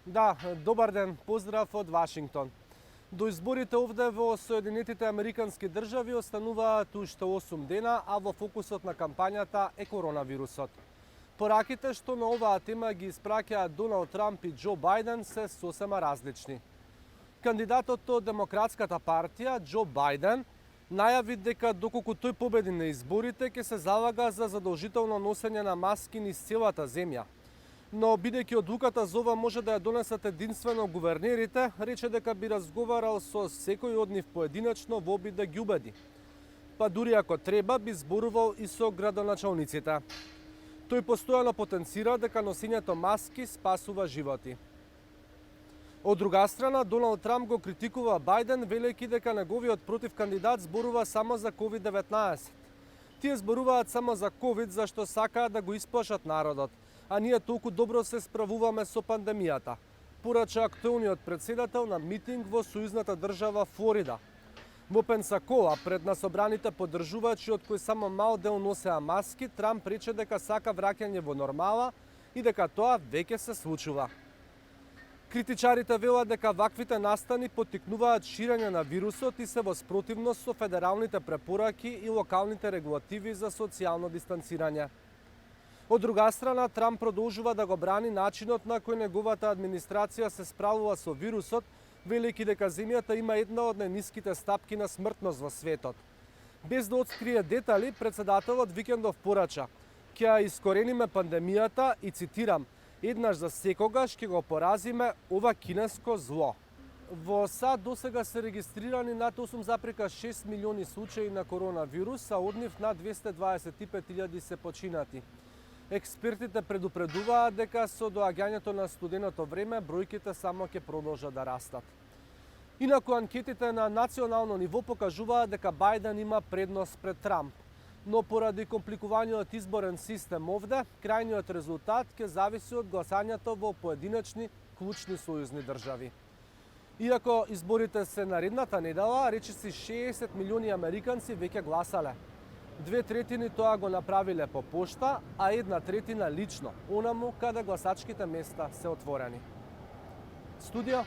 Да, добар ден, поздрав од Вашингтон. До изборите овде во Соединетите Американски држави остануваат уште 8 дена, а во фокусот на кампањата е коронавирусот. Пораките што на оваа тема ги испраќаат Доналд Трамп и Џо Бајден се сосема различни. Кандидатот од Демократската партија, Џо Бајден, најави дека доколку тој победи на изборите, ќе се залага за задолжително носење на маски низ целата земја. Но бидејќи одлуката за ова може да ја донесат единствено гувернерите, рече дека би разговарал со секој од нив поединачно во обид да ги убеди. Па дури ако треба, би зборувал и со градоначалниците. Тој постојано потенцира дека носењето маски спасува животи. Од друга страна, Доналд Трамп го критикува Бајден, велејќи дека неговиот против кандидат зборува само за COVID-19. Тие зборуваат само за COVID зашто сакаат да го исплашат народот, а ние толку добро се справуваме со пандемијата, порача актуелниот претседател на митинг во сојузната држава Флорида. Во Пенсакола, пред насобраните поддржувачи од кои само мал дел носеа маски, Трамп рече дека сака враќање во нормала и дека тоа веќе се случува. Критичарите велат дека ваквите настани поттикнуваат ширење на вирусот и се во спротивност со федералните препораки и локалните регулативи за социјално дистанцирање. Од друга страна, Трамп продолжува да го брани начинот на кој неговата администрација се справува со вирусот, велејќи дека земјата има една од најниските стапки на смртност во светот. Без да открие детали, председателот викендов порача: "Ќе ја искорениме пандемијата и цитирам: еднаш за секогаш ќе го поразиме ова кинеско зло." Во САД досега се регистрирани над 8,6 милиони случаи на коронавирус, а од нив над 225.000 се починати. Експертите предупредуваат дека со доаѓањето на студеното време бројките само ќе продолжат да растат. Инаку анкетите на национално ниво покажуваат дека Бајден има предност пред Трамп, но поради компликуваниот изборен систем овде, крајниот резултат ќе зависи од гласањето во поединечни клучни сојузни држави. Иако изборите се наредната недела, речиси 60 милиони американци веќе гласале. 2/3 тоа го направиле по пошта, а 1/3 лично, онаму каде гласачките места се отворени. Студио